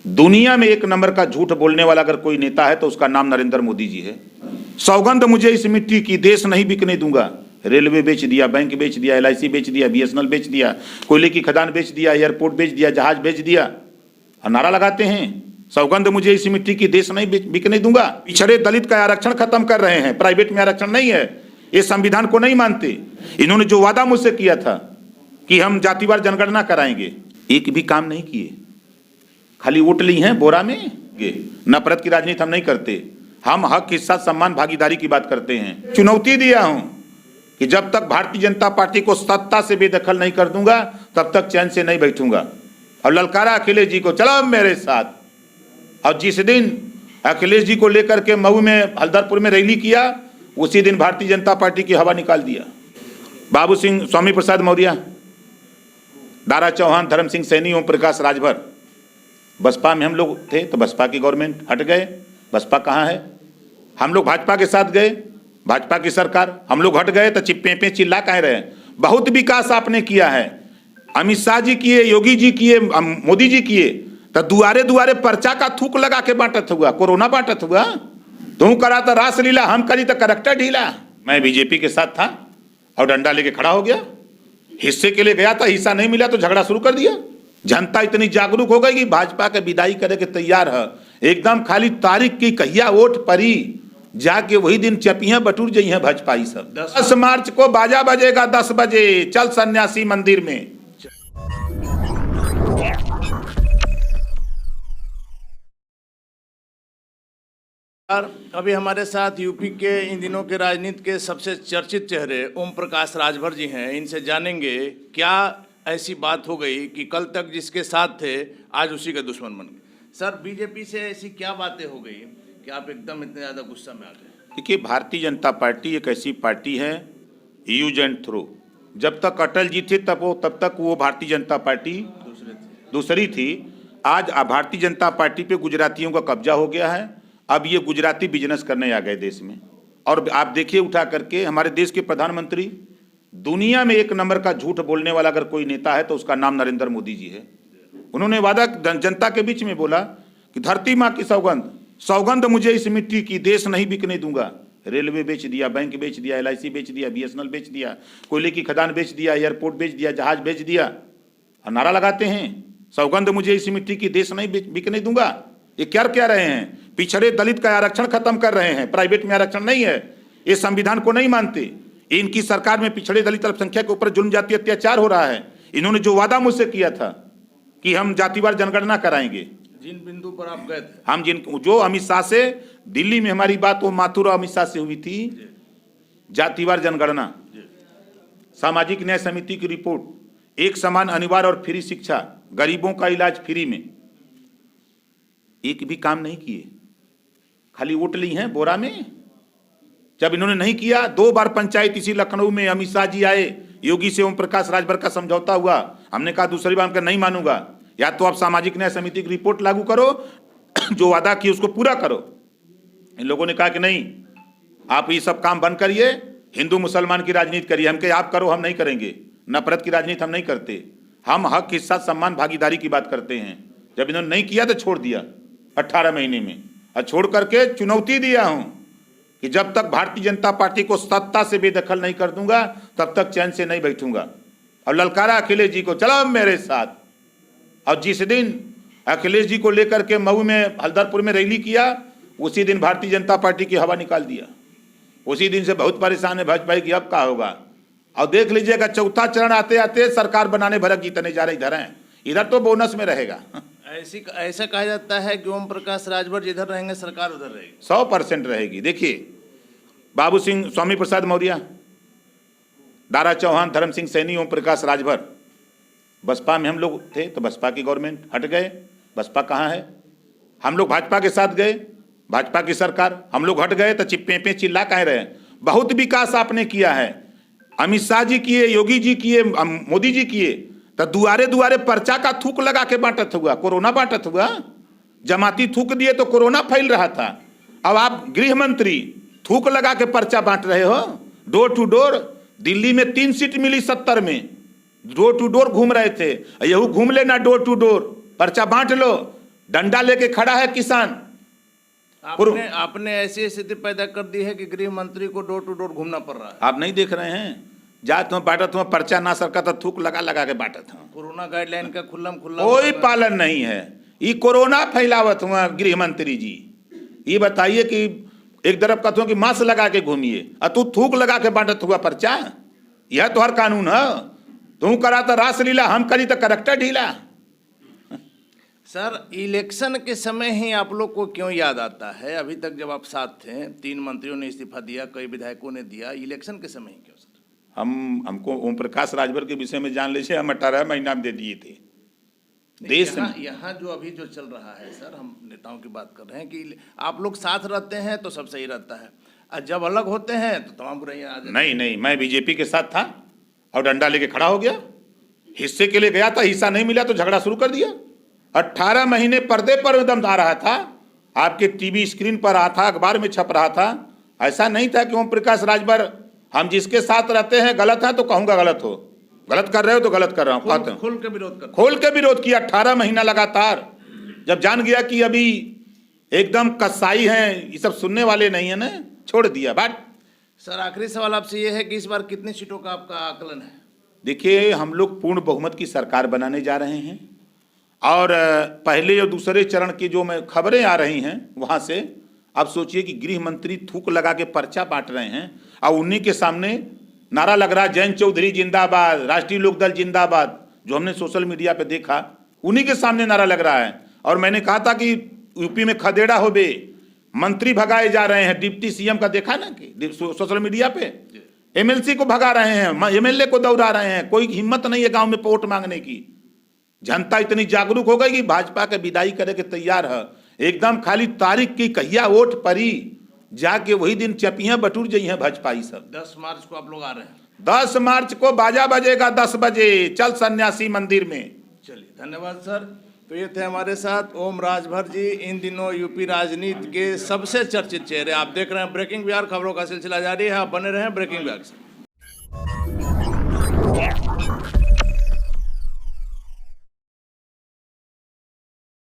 दुनिया में एक नंबर का झूठ बोलने वाला अगर कोई नेता है तो उसका नाम नरेंद्र मोदी जी है। सौगंध मुझे इस मिट्टी की, देश नहीं बिकने दूंगा। रेलवे बेच दिया, बैंक बेच दिया, LIC बेच दिया, BSNL बेच दिया, कोयले की खदान बेच दिया, एयरपोर्ट बेच दिया, जहाज बेच दिया, और नारा लगाते हैं सौगंध मुझे इस मिट्टी की, देश नहीं बिकने दूंगा। पिछड़े दलित का आरक्षण खत्म कर रहे हैं, प्राइवेट में आरक्षण नहीं है, ये संविधान को नहीं मानते। इन्होंने जो वादा मुझसे किया था कि हम जातिवार जनगणना कराएंगे, एक भी काम नहीं किए, खाली वोट ली हैं बोरा में। नफरत की राजनीति हम नहीं करते, हम हक, हिस्सा, सम्मान, भागीदारी की बात करते हैं। चुनौती दिया हूं कि जब तक भारतीय जनता पार्टी को सत्ता से बेदखल नहीं कर दूंगा तब तक चैन से नहीं बैठूंगा। और ललकारा अखिलेश जी को, चलो मेरे साथ। और जिस दिन अखिलेश जी को लेकर के मऊ में, हल्दरपुर में रैली किया, उसी दिन भारतीय जनता पार्टी की हवा निकाल दिया। बाबू सिंह, स्वामी प्रसाद मौर्य, दारा चौहान, धर्म सिंह सैनी, ओम प्रकाश राजभर, बसपा में हम लोग थे तो बसपा की गवर्नमेंट हट गए। बसपा कहाँ है? हम लोग भाजपा के साथ गए, भाजपा की सरकार, हम लोग हट गए तो चिप्पे पे चिल्ला कह रहे हैं। बहुत विकास आपने किया है, अमित शाह जी किए, योगी जी किए, मोदी जी किए, तो दुआरे दुआरे पर्चा का थूक लगा के बांटत हुआ, कोरोना बांटत हुआ। तू करा तो रासलीला, हम करी तो करैक्टर ढीला। मैं बीजेपी के साथ था और डंडा लेके खड़ा हो गया, हिस्से के लिए गया था, हिस्सा नहीं मिला तो झगड़ा शुरू कर दिया। जनता इतनी जागरूक हो गई कि भाजपा के विदाई करे के तैयार है एकदम। खाली तारीख की कहिया वोट परी, जाके वही दिन चपियां बटूर जाई है भाजपाई सब। 10 मार्च को बाजा बजेगा 10 बजे, चल सन्यासी मंदिर में। अभी हमारे साथ यूपी के इन दिनों के राजनीति के सबसे चर्चित चेहरे ओम प्रकाश राजभर जी हैं। इनसे जानेंगे क्या ऐसी बात हो गई कि कल तक जिसके साथ थे आज उसी के दुश्मन बन गए। सर, बीजेपी से ऐसी क्या बातें हो गई कि आप एकदम इतने ज़्यादा गुस्सा में आ गए? देखिए, भारतीय जनता पार्टी एक ऐसी पार्टी है, यूज एंड थ्रो। जब तक अटल जी थे तब तक वो भारतीय जनता पार्टी दूसरी थी। आज भारतीय जनता पार्टी पे गुजरातियों का कब्जा हो गया है। अब ये गुजराती बिजनेस करने आ गए देश में। और आप देखिए उठा करके, हमारे देश के प्रधानमंत्री, दुनिया में एक नंबर का झूठ बोलने वाला अगर कोई नेता है तो उसका नाम नरेंद्र मोदी जी है। उन्होंने वादा जनता के बीच में बोला कि धरती माँ की सौगंध, सौगंध मुझे इस मिट्टी की, देश नहीं बिकने दूंगा। रेलवे बेच दिया, बैंक बेच दिया, LIC बेच दिया, BSNL बेच दिया, कोयले की खदान बेच दिया, एयरपोर्ट बेच दिया, जहाज बेच दिया, और नारा लगाते हैं सौगंध मुझे इस मिट्टी की, देश नहीं बिकने दूंगा। ये क्या क्या रहे हैं? पिछड़े दलित का आरक्षण खत्म कर रहे हैं, प्राइवेट में आरक्षण नहीं है, ये संविधान को नहीं मानते। इनकी सरकार में पिछड़े दलित अल्पसंख्यक के ऊपर जुल्म, जातीय अत्याचार हो रहा है। इन्होंने जो वादा मुझसे किया था कि हम जातिवार जनगणना कराएंगे, जिन बिंदु पर आप गए थे, हम जो अमित शाह से दिल्ली में हमारी बात, वो माथुर अमित शाह से हुई थी, जातिवार जनगणना, सामाजिक न्याय समिति की रिपोर्ट, एक समान अनिवार्य और फ्री शिक्षा, गरीबों का इलाज फ्री में, एक भी काम नहीं किए, खाली वोट ली हैं बोरा में। जब इन्होंने नहीं किया, 2 बार पंचायत इसी लखनऊ में अमित शाह जी आए, योगी से ओम प्रकाश राजभर का समझौता हुआ, हमने कहा दूसरी बार नहीं मानूंगा, या तो आप सामाजिक न्याय समिति की रिपोर्ट लागू करो, जो वादा किए उसको पूरा करो। इन लोगों ने कहा कि नहीं, आप ये सब काम बंद करिए, हिंदू मुसलमान की राजनीति करिए। हम कहे आप करो, हम नहीं करेंगे, नफरत की राजनीति हम नहीं करते, हम हक, हिस्सा, सम्मान, भागीदारी की बात करते हैं। जब इन्होंने नहीं किया तो छोड़ दिया 18 महीने में, और छोड़ करके चुनौती दिया हूं कि जब तक भारतीय जनता पार्टी को सत्ता से बेदखल नहीं कर दूंगा तब तक चैन से नहीं बैठूंगा। और ललकारा अखिलेश जी को, चलो मेरे साथ। और जिस दिन अखिलेश जी को लेकर के मऊ में, हल्दरपुर में रैली किया, उसी दिन भारतीय जनता पार्टी की हवा निकाल दिया। उसी दिन से बहुत परेशान है भाजपा की, अब क्या होगा। और देख लीजिएगा, चौथा चरण आते आते सरकार बनाने भरक जीतने जा रहे इधर हैं, इधर तो बोनस में रहेगा। ऐसा कहा जाता है कि ओम प्रकाश राजभर जिधर रहेंगे सरकार उधर रहेगी, 100% रहेगी। देखिए, बाबू सिंह, स्वामी प्रसाद मौर्य, दारा चौहान, धर्म सिंह सैनी, ओम प्रकाश राजभर, बसपा में हम लोग थे तो बसपा की गवर्नमेंट हट गए। बसपा कहाँ है? हम लोग भाजपा के साथ गए, भाजपा की सरकार, हम लोग हट गए तो चिप्पे पे चिल्ला कह रहे हैं। बहुत विकास आपने किया है, अमित शाह जी किए, योगी जी किए, मोदी जी किए, तो दुआरे दुआरे पर्चा का थूक लगा के बांटत हुआ, कोरोना बांटत हुआ। जमाती थूक दिए तो कोरोना फैल रहा था। अब आप गृह मंत्री थूक लगा के पर्चा बांट रहे हो, डोर टू डोर। दिल्ली में 3 सीट मिली 70 में, डोर टू डोर घूम रहे थे। यहू घूम लेना, डोर टू डोर, पर्चा बांट लो। डंडा लेके खड़ा है किसान। आपने ऐसी स्थिति पैदा कर दी है कि गृह मंत्री को डोर टू डोर घूमना पड़ रहा है। आप नहीं देख रहे हैं, जा तुम बांटा, तुम्हें पर्चा ना सरका था, थूक लगा लगा के बांटा था। कोरोना गाइडलाइन का खुल्लम खुल्ला कोई पालन नहीं है। ये कोरोना फैलावत हुआ गृह मंत्री जी, ये बताइए कि एक तरफ कहते हो कि मास्क लगा के घूमिए और तू थूक लगा के बांटत हुआ पर्चा। यह तो हर कानून है। तू करा तो रासलीला, हम करी तो करेक्टर ढीला। सर, इलेक्शन के समय ही आप लोग को क्यों याद आता है? अभी तक जब आप साथ थे, 3 मंत्रियों ने इस्तीफा दिया, कई विधायकों ने दिया, इलेक्शन के समय ही क्यों सर? हमको ओम प्रकाश राजभर के विषय में जान लीजिए, हम 18 महीना में दे दिए थे देश में। यहाँ जो अभी जो चल रहा है सर, हम नेताओं की बात कर रहे हैं कि आप लोग साथ रहते हैं तो सब सही रहता है, और जब अलग होते हैं तो तमाम बुराइयां आ जाती हैं। नहीं, मैं बीजेपी के साथ था और डंडा लेके खड़ा हो गया। हिस्से के लिए गया था, हिस्सा नहीं मिला तो झगड़ा शुरू कर दिया। 18 महीने पर्दे पर एकदम आ रहा था, आपके टीवी स्क्रीन पर रहा था, अखबार में छप रहा था। ऐसा नहीं था कि ओम प्रकाश राजभर, हम जिसके साथ रहते हैं गलत है तो कहूंगा गलत हो, गलत कर रहे हो तो गलत कर रहा हूँ, खोल के विरोध कर, खोल के विरोध किया 18 महीना लगातार। जब जान गया कि अभी एकदम कसाई हैं, ये सब सुनने वाले नहीं है ना, छोड़ दिया बात। सर, आखिरी सवाल आपसे ये है कि इस बार कितनी सीटों का आपका आकलन है? देखिए, हम लोग पूर्ण बहुमत की सरकार बनाने जा रहे हैं और पहले और दूसरे चरण की जो मैं खबरें आ रही हैं वहां से आप सोचिए कि गृह मंत्री थूक लगा के पर्चा बांट रहे हैं और उन्हीं के सामने नारा लग रहा है जयंत चौधरी जिंदाबाद, राष्ट्रीय लोकदल जिंदाबाद, जो हमने सोशल मीडिया पे देखा, उन्हीं के सामने नारा लग रहा है। और मैंने कहा था कि यूपी में खदेड़ा हो बे, मंत्री भगाए जा रहे हैं, डिप्टी सीएम का देखा ना कि सोशल मीडिया पे एमएलसी को भगा रहे हैं, एमएलए को दौड़ा रहे हैं। कोई हिम्मत नहीं है गांव में वोट मांगने की। जनता इतनी जागरूक हो गई कि भाजपा के विदाई करे के तैयार है। एकदम खाली तारीख की कहिया वोट परी, जाके वही दिन चपियां बटूर जाई हैं भाजपा। सब 10 मार्च को आप लोग आ रहे हैं? 10 मार्च को बाजा बजेगा 10 बजे, चल सन्यासी मंदिर में। चलिए, धन्यवाद सर। तो ये थे हमारे साथ ओम राजभर जी, इन दिनों यूपी राजनीति के सबसे चर्चित चेहरे। आप देख रहे हैं ब्रेकिंग बिहार, खबरों का सिलसिला जारी है, आप बने रहें ब्रेकिंग बिहार से।